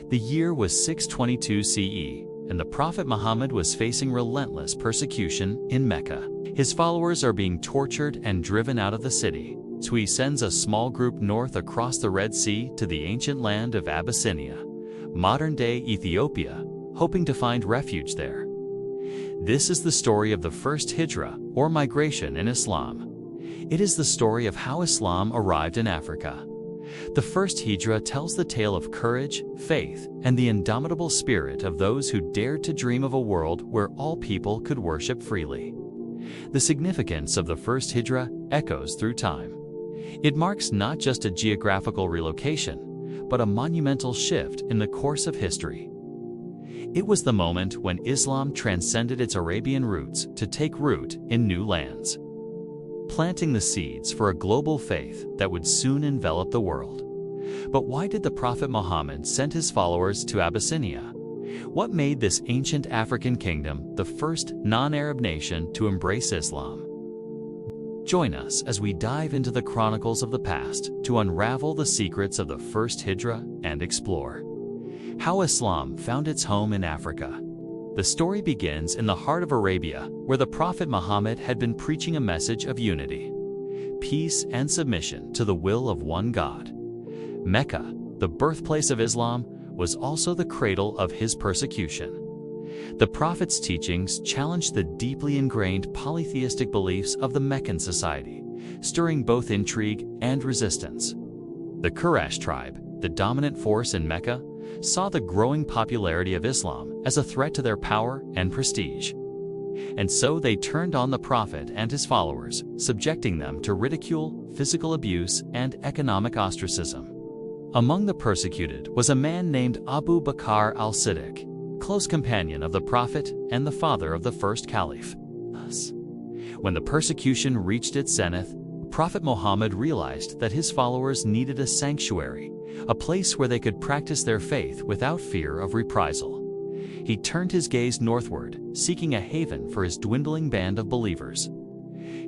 The year was 622 CE, and the Prophet Muhammad was facing relentless persecution in Mecca. His followers are being tortured and driven out of the city, so he sends a small group north across the Red Sea to the ancient land of Abyssinia, modern-day Ethiopia, hoping to find refuge there. This is the story of the First Hijrah, or migration in Islam. It is the story of how Islam arrived in Africa. The First Hijrah tells the tale of courage, faith, and the indomitable spirit of those who dared to dream of a world where all people could worship freely. The significance of the First Hijrah echoes through time. It marks not just a geographical relocation, but a monumental shift in the course of history. It was the moment when Islam transcended its Arabian roots to take root in new lands, planting the seeds for a global faith that would soon envelop the world. But why did the Prophet Muhammad send his followers to Abyssinia? What made this ancient African kingdom the first non-Arab nation to embrace Islam? Join us as we dive into the chronicles of the past to unravel the secrets of the First Hijrah and explore how Islam found its home in Africa. The story begins in the heart of Arabia, where the Prophet Muhammad had been preaching a message of unity, peace, and submission to the will of one God. Mecca, the birthplace of Islam, was also the cradle of his persecution. The Prophet's teachings challenged the deeply ingrained polytheistic beliefs of the Meccan society, stirring both intrigue and resistance. The Quraysh tribe, the dominant force in Mecca, saw the growing popularity of Islam as a threat to their power and prestige. And so they turned on the Prophet and his followers, subjecting them to ridicule, physical abuse, and economic ostracism. Among the persecuted was a man named Abu Bakr al-Siddiq, close companion of the Prophet and the father of the first caliph. Thus, when the persecution reached its zenith, Prophet Muhammad realized that his followers needed a sanctuary, a place where they could practice their faith without fear of reprisal. He turned his gaze northward, seeking a haven for his dwindling band of believers.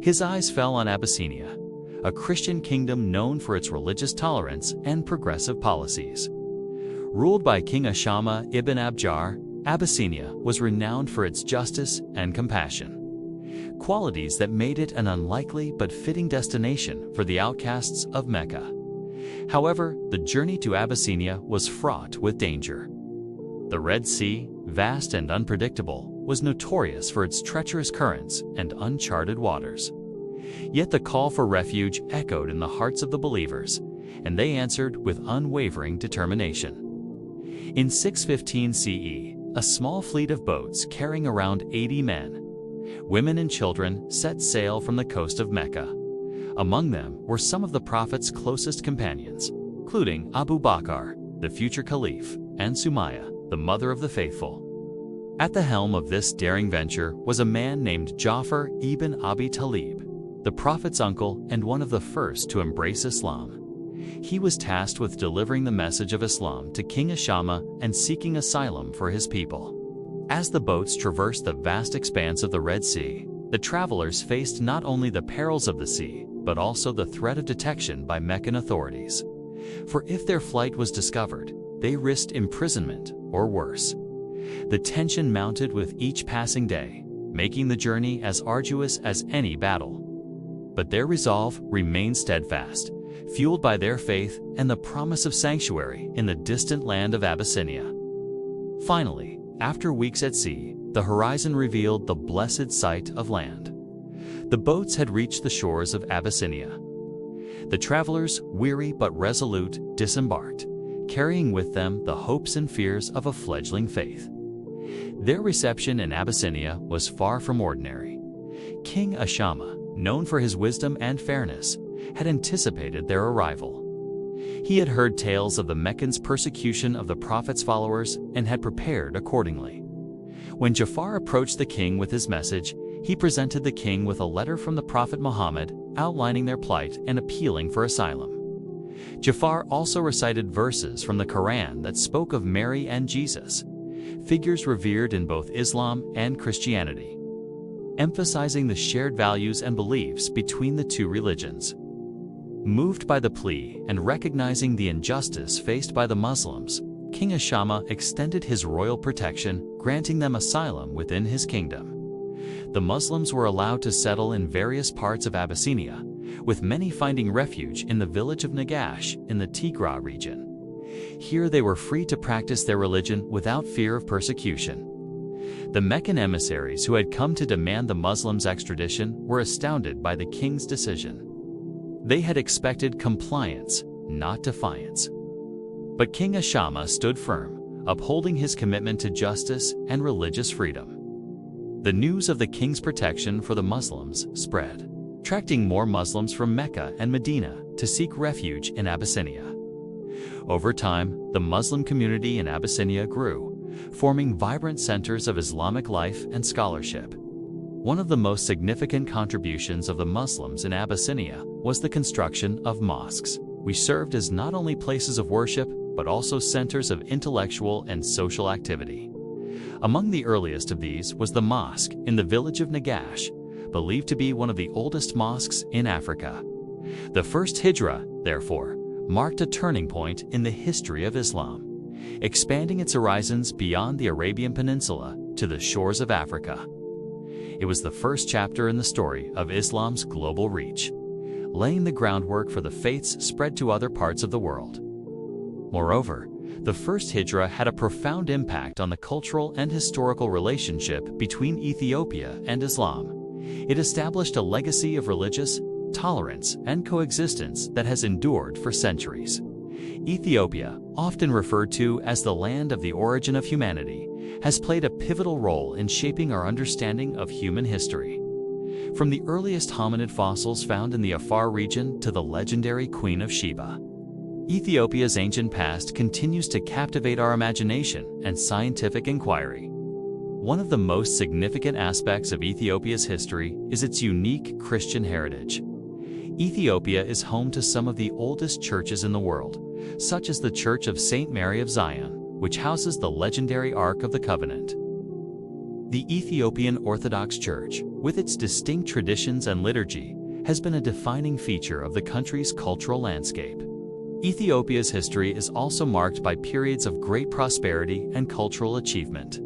His eyes fell on Abyssinia, a Christian kingdom known for its religious tolerance and progressive policies. Ruled by King Ashama ibn Abjar, Abyssinia was renowned for its justice and compassion, qualities that made it an unlikely but fitting destination for the outcasts of Mecca. However, the journey to Abyssinia was fraught with danger. The Red Sea, vast and unpredictable, was notorious for its treacherous currents and uncharted waters. Yet the call for refuge echoed in the hearts of the believers, and they answered with unwavering determination. In 615 CE, a small fleet of boats carrying around 80 men, women and children set sail from the coast of Mecca. Among them were some of the Prophet's closest companions, including Abu Bakr, the future caliph, and Sumayya, the mother of the faithful. At the helm of this daring venture was a man named Ja'far ibn Abi Talib, the Prophet's uncle and one of the first to embrace Islam. He was tasked with delivering the message of Islam to King Ashama and seeking asylum for his people. As the boats traversed the vast expanse of the Red Sea, the travelers faced not only the perils of the sea, but also the threat of detection by Meccan authorities. For if their flight was discovered, they risked imprisonment or worse. The tension mounted with each passing day, making the journey as arduous as any battle. But their resolve remained steadfast, fueled by their faith and the promise of sanctuary in the distant land of Abyssinia. Finally, after weeks at sea, the horizon revealed the blessed sight of land. The boats had reached the shores of Abyssinia. The travelers, weary but resolute, disembarked, carrying with them the hopes and fears of a fledgling faith. Their reception in Abyssinia was far from ordinary. King Ashama, known for his wisdom and fairness, had anticipated their arrival. He had heard tales of the Meccans' persecution of the Prophet's followers and had prepared accordingly. When Ja'far approached the king with his message, he presented the king with a letter from the Prophet Muhammad outlining their plight and appealing for asylum. Ja'far also recited verses from the Quran that spoke of Mary and Jesus, figures revered in both Islam and Christianity, emphasizing the shared values and beliefs between the two religions. Moved by the plea and recognizing the injustice faced by the Muslims, King Ashama extended his royal protection, granting them asylum within his kingdom. The Muslims were allowed to settle in various parts of Abyssinia, with many finding refuge in the village of Negash in the HIJRA region. Here they were free to practice their religion without fear of persecution. The Meccan emissaries who had come to demand the Muslims' extradition were astounded by the king's decision. They had expected compliance, not defiance. But King Ashama stood firm, upholding his commitment to justice and religious freedom. The news of the king's protection for the Muslims spread, attracting more Muslims from Mecca and Medina to seek refuge in Abyssinia. Over time, the Muslim community in Abyssinia grew, forming vibrant centers of Islamic life and scholarship. One of the most significant contributions of the Muslims in Abyssinia was the construction of mosques, which served as not only places of worship, but also centers of intellectual and social activity. Among the earliest of these was the mosque in the village of Negash, believed to be one of the oldest mosques in Africa. The First Hijrah, therefore, marked a turning point in the history of Islam, expanding its horizons beyond the Arabian Peninsula to the shores of Africa. It was the first chapter in the story of Islam's global reach, laying the groundwork for the faith's spread to other parts of the world. Moreover, the First Hijrah had a profound impact on the cultural and historical relationship between Ethiopia and Islam. It established a legacy of religious tolerance and coexistence that has endured for centuries. Ethiopia, often referred to as the land of the origin of humanity, has played a pivotal role in shaping our understanding of human history. From the earliest hominid fossils found in the Afar region to the legendary Queen of Sheba, Ethiopia's ancient past continues to captivate our imagination and scientific inquiry. One of the most significant aspects of Ethiopia's history is its unique Christian heritage. Ethiopia is home to some of the oldest churches in the world, such as the Church of St. Mary of Zion, which houses the legendary Ark of the Covenant. The Ethiopian Orthodox Church, with its distinct traditions and liturgy, has been a defining feature of the country's cultural landscape. Ethiopia's history is also marked by periods of great prosperity and cultural achievement.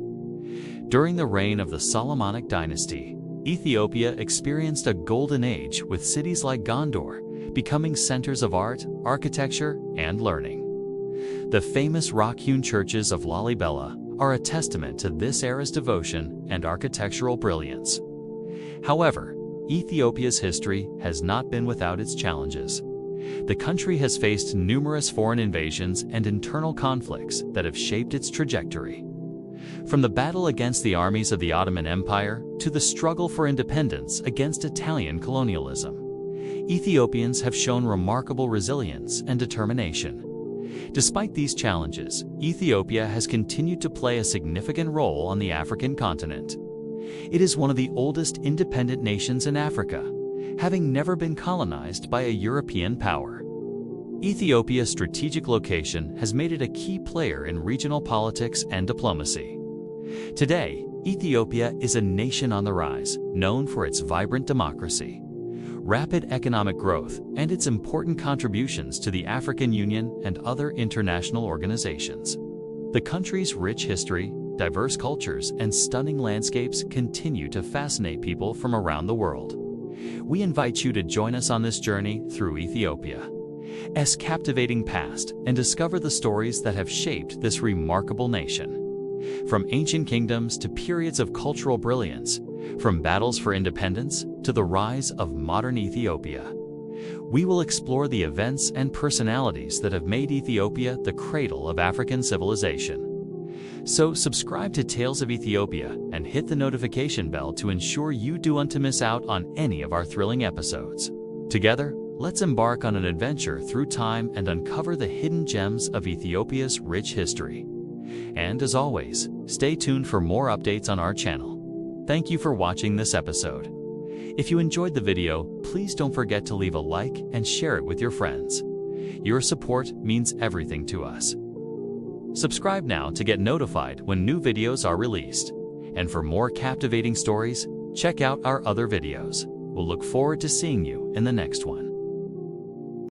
During the reign of the Solomonic dynasty, Ethiopia experienced a golden age with cities like Gondor becoming centers of art, architecture, and learning. The famous rock-hewn churches of Lalibela are a testament to this era's devotion and architectural brilliance. However, Ethiopia's history has not been without its challenges. The country has faced numerous foreign invasions and internal conflicts that have shaped its trajectory. From the battle against the armies of the Ottoman Empire to the struggle for independence against Italian colonialism, Ethiopians have shown remarkable resilience and determination. Despite these challenges, Ethiopia has continued to play a significant role on the African continent. It is one of the oldest independent nations in Africa, having never been colonized by a European power. Ethiopia's strategic location has made it a key player in regional politics and diplomacy. Today, Ethiopia is a nation on the rise, known for its vibrant democracy, rapid economic growth, and its important contributions to the African Union and other international organizations. The country's rich history, diverse cultures, and stunning landscapes continue to fascinate people from around the world. We invite you to join us on this journey through Ethiopia's captivating past and discover the stories that have shaped this remarkable nation. From ancient kingdoms to periods of cultural brilliance, from battles for independence to the rise of modern Ethiopia, we will explore the events and personalities that have made Ethiopia the cradle of African civilization. So subscribe to Tales of Ethiopia and hit the notification bell to ensure you don't miss out on any of our thrilling episodes. Together, let's embark on an adventure through time and uncover the hidden gems of Ethiopia's rich history. And as always, stay tuned for more updates on our channel. Thank you for watching this episode. If you enjoyed the video, please don't forget to leave a like and share it with your friends. Your support means everything to us. Subscribe now to get notified when new videos are released. And for more captivating stories, check out our other videos. We'll look forward to seeing you in the next one.